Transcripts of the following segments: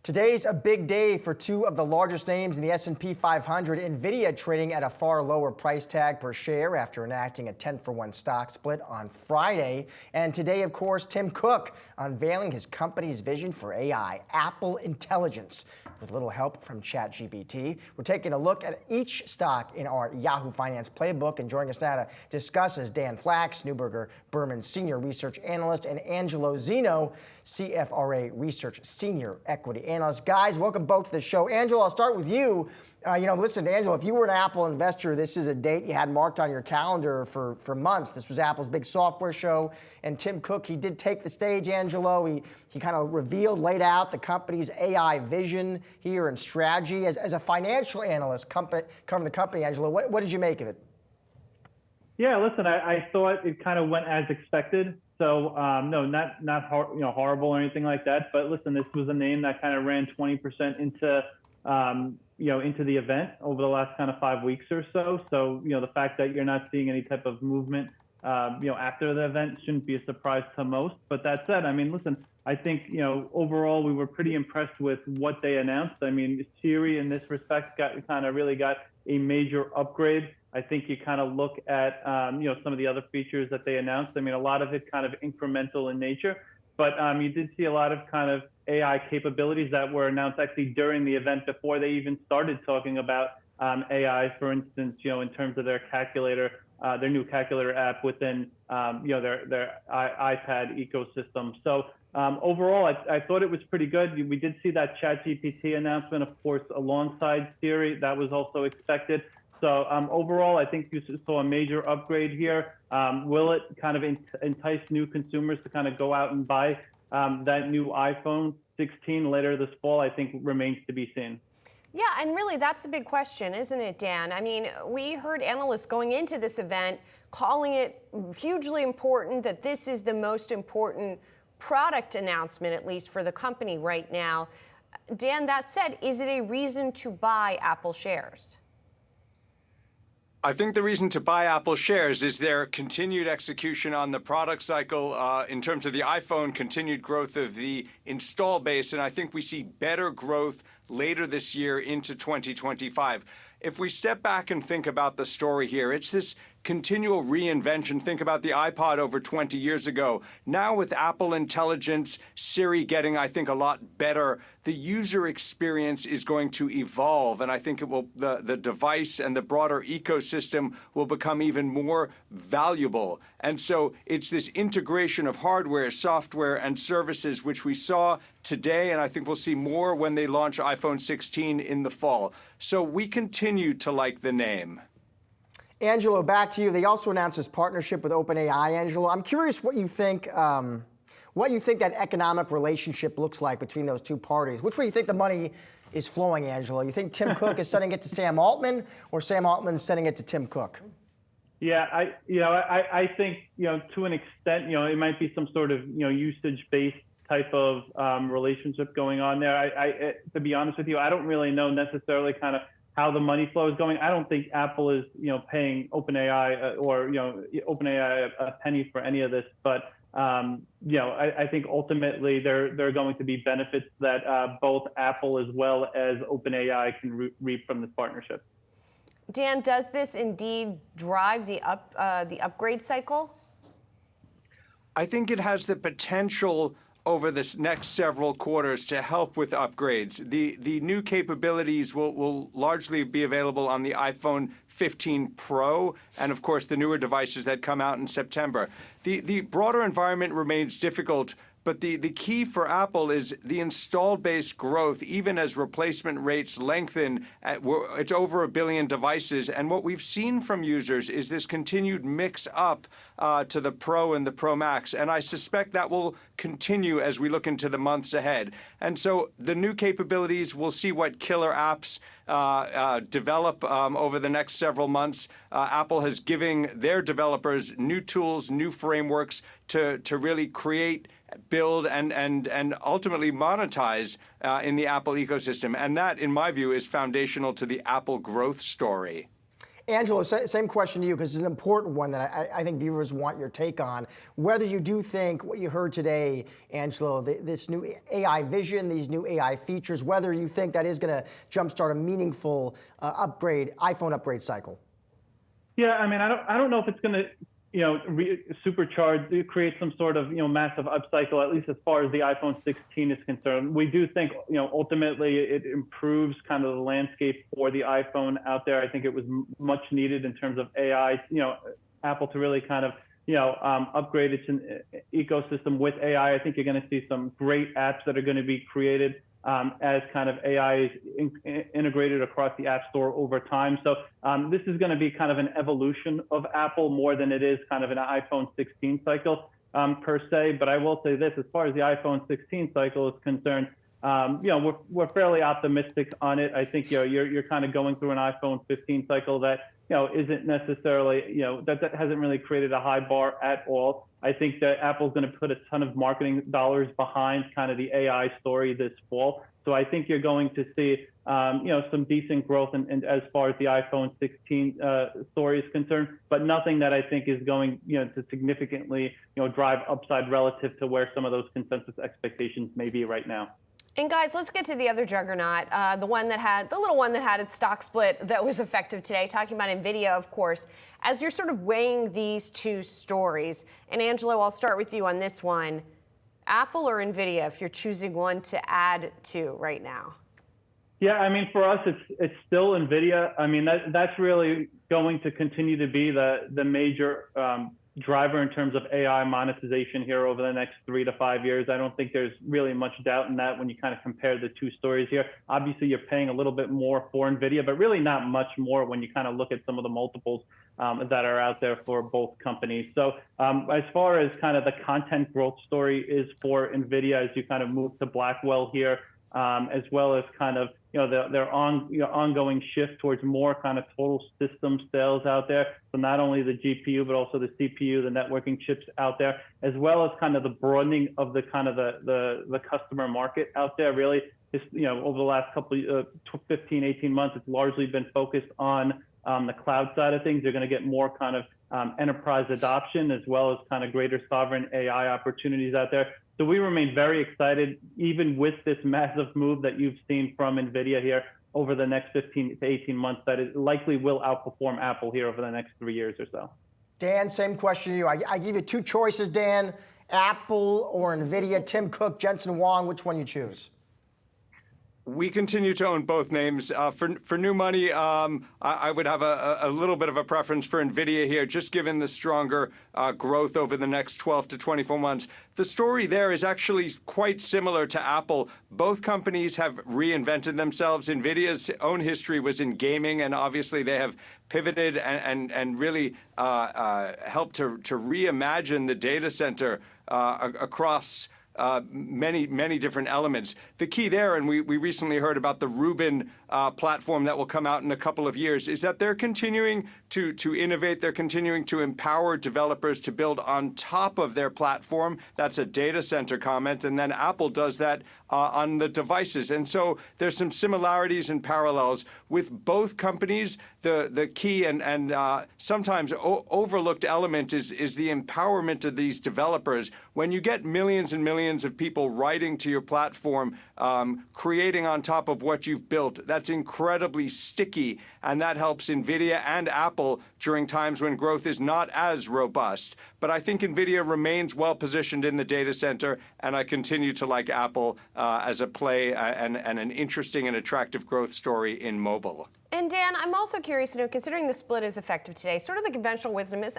Today's a big day for two of the largest names in the S&P 500. Nvidia trading at a far lower price tag per share after enacting a 10-for-1 stock split on Friday. And today, of course, Tim Cook unveiling his company's vision for AI, Apple Intelligence, with a little help from ChatGPT. We're taking a look at each stock in our Yahoo Finance playbook, and joining us now to discuss is Dan Flax, Neuberger, Berman Senior Research Analyst, and Angelo Zino, CFRA Research Senior Equity Analyst. Guys, welcome both to the show. Angelo, I'll start with you. Listen, Angelo, if you were an Apple investor, this is a date you had marked on your calendar for months. This was Apple's big software show, and Tim Cook, he did take the stage, Angelo. He kind of laid out the company's AI vision here and strategy. As a financial analyst covering the company, Angelo, what did you make of it? Yeah, listen, I thought it kind of went as expected. So no, not horrible or anything like that. But listen, this was a name that kind of ran 20% into the event over the last kind of 5 weeks or so. So the fact that you're not seeing any type of movement after the event shouldn't be a surprise to most. But that said, I mean, listen, I think overall we were pretty impressed with what they announced. I mean, Siri in this respect really got a major upgrade. I think you kind of look at some of the other features that they announced. I mean, a lot of it kind of incremental in nature, but you did see a lot of kind of AI capabilities that were announced actually during the event before they even started talking about AI. For instance, in terms of their calculator, their new calculator app within their iPad ecosystem. So overall, I thought it was pretty good. We did see that ChatGPT announcement, of course, alongside Siri. That was also expected. So overall, I think you saw a major upgrade here. Will it kind of entice new consumers to kind of go out and buy that new iPhone 16 later this fall? I think remains to be seen. Yeah, and really that's the big question, isn't it, Dan? I mean, we heard analysts going into this event calling it hugely important, that this is the most important product announcement, at least for the company right now. Dan, that said, is it a reason to buy Apple shares? I think the reason to buy Apple shares is their continued execution on the product cycle in terms of the iPhone, continued growth of the install base, and I think we see better growth later this year into 2025. If we step back and think about the story here, it's this continual reinvention. Think about the iPod over 20 years ago. Now with Apple Intelligence, Siri getting, I think, a lot better, the user experience is going to evolve, and I think it will. The device and the broader ecosystem will become even more valuable. And so it's this integration of hardware, software, and services, which we saw today, and I think we'll see more when they launch iPhone 16 in the fall. So we continue to like the name. Angelo, back to you. They also announced this partnership with OpenAI, Angelo. I'm curious what you think that economic relationship looks like between those two parties. Which way you think the money is flowing, Angelo? You think Tim Cook is sending it to Sam Altman, or Sam Altman is sending it to Tim Cook? Yeah, I think to an extent it might be some sort of usage-based type of relationship going on there. I to be honest with you, I don't really know necessarily kind of how the money flow is going. I don't think Apple is paying OpenAI or OpenAI a penny for any of this, but I think ultimately there are going to be benefits that both Apple as well as OpenAI can reap from this partnership. Dan, does this indeed drive the upgrade cycle? I think it has the potential over this next several quarters to help with upgrades. The new capabilities will largely be available on the iPhone 15 Pro and, of course, the newer devices that come out in September. The broader environment remains difficult, but the key for Apple is the installed base growth, even as replacement rates lengthen. It's over 1 billion devices. And what we've seen from users is this continued mix up to the Pro and the Pro Max. And I suspect that will continue as we look into the months ahead. And so the new capabilities, we'll see what killer apps develop over the next several months. Apple has given their developers new tools, new frameworks to really create, build, and ultimately monetize in the Apple ecosystem. And that, in my view, is foundational to the Apple growth story. Angelo, same question to you, because it's an important one that I think viewers want your take on. Whether you do think what you heard today, Angelo, this new AI vision, these new AI features, whether you think that is going to jumpstart a meaningful iPhone upgrade cycle. Yeah, I mean, I don't know if it's going to supercharge, create some sort of, massive upcycle, at least as far as the iPhone 16 is concerned. We do think, ultimately it improves kind of the landscape for the iPhone out there. I think it was much needed in terms of AI, Apple to really kind of, upgrade its ecosystem with AI. I think you're going to see some great apps that are going to be created as kind of AI is integrated across the App Store over time. So this is going to be kind of an evolution of Apple more than it is kind of an iPhone 16 cycle per se. But I will say this, as far as the iPhone 16 cycle is concerned, we're fairly optimistic on it. I think you're kind of going through an iPhone 15 cycle that isn't necessarily that hasn't really created a high bar at all. I think that Apple's going to put a ton of marketing dollars behind kind of the AI story this fall. So I think you're going to see some decent growth and as far as the iPhone 16 story is concerned, but nothing that I think is going to significantly drive upside relative to where some of those consensus expectations may be right now. And guys, let's get to the other juggernaut, the little one that had its stock split that was effective today, talking about Nvidia, of course. As you're sort of weighing these two stories, and Angelo, I'll start with you on this one. Apple or Nvidia, if you're choosing one to add to right now? Yeah, I mean, for us, it's still Nvidia. I mean, that's really going to continue to be the major driver in terms of AI monetization here over the next 3 to 5 years. I don't think there's really much doubt in that when you kind of compare the two stories here. Obviously, you're paying a little bit more for Nvidia, but really not much more when you kind of look at some of the multiples that are out there for both companies. So as far as kind of the content growth story is for Nvidia, as you kind of move to Blackwell here, as well as kind of their ongoing shift towards more kind of total system sales out there. So not only the GPU, but also the CPU, the networking chips out there, as well as kind of the broadening of the kind of the customer market out there. Really, over the last couple of 15, 18 months, it's largely been focused on the cloud side of things. You're going to get more kind of enterprise adoption, as well as kind of greater sovereign AI opportunities out there. So we remain very excited, even with this massive move that you've seen from Nvidia here over the next 15 to 18 months, that it likely will outperform Apple here over the next 3 years or so. Dan, same question to you. I give you two choices, Dan, Apple or Nvidia. Tim Cook, Jensen Huang, which one you choose? We continue to own both names. For new money, I would have a little bit of a preference for Nvidia here, just given the stronger growth over the next 12 to 24 months. The story there is actually quite similar to Apple. Both companies have reinvented themselves. Nvidia's own history was in gaming, and obviously they have pivoted and really helped to reimagine the data center across many different elements. The key there, and we recently heard about the Rubin platform that will come out in a couple of years, is that they're continuing to innovate. They're continuing to empower developers to build on top of their platform. That's a data center comment. And then Apple does that on the devices. And so there's some similarities and parallels with both companies. The key and sometimes overlooked element is the empowerment of these developers. When you get millions and millions of people writing to your platform, creating on top of what you've built, that's incredibly sticky, and that helps Nvidia and Apple during times when growth is not as robust. But I think Nvidia remains well positioned in the data center, and I continue to like Apple as a play and an interesting and attractive growth story in mobile. And Dan, I'm also curious to know, considering the split is effective today, sort of the conventional wisdom is,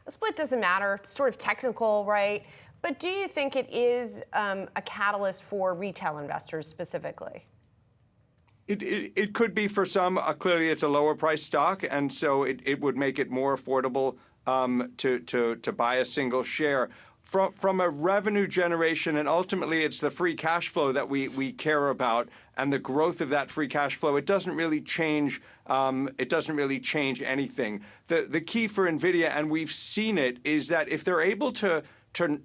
a split doesn't matter. It's sort of technical, right? But do you think it is a catalyst for retail investors specifically? It could be for some. Clearly, it's a lower price stock, and so it would make it more affordable to buy a single share. From a revenue generation, and ultimately it's the free cash flow that we care about, and the growth of that free cash flow. It doesn't really change. It doesn't really change anything. The key for Nvidia, and we've seen it, is that if they're able to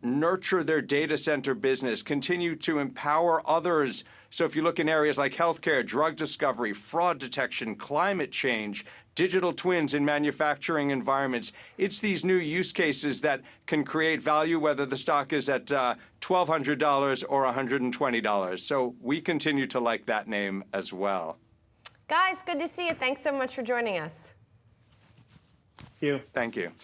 nurture their data center business, continue to empower others. So if you look in areas like healthcare, drug discovery, fraud detection, climate change, digital twins in manufacturing environments. It's these new use cases that can create value, whether the stock is at $1,200 or $120. So we continue to like that name as well. Guys, good to see you. Thanks so much for joining us. Thank you. Thank you.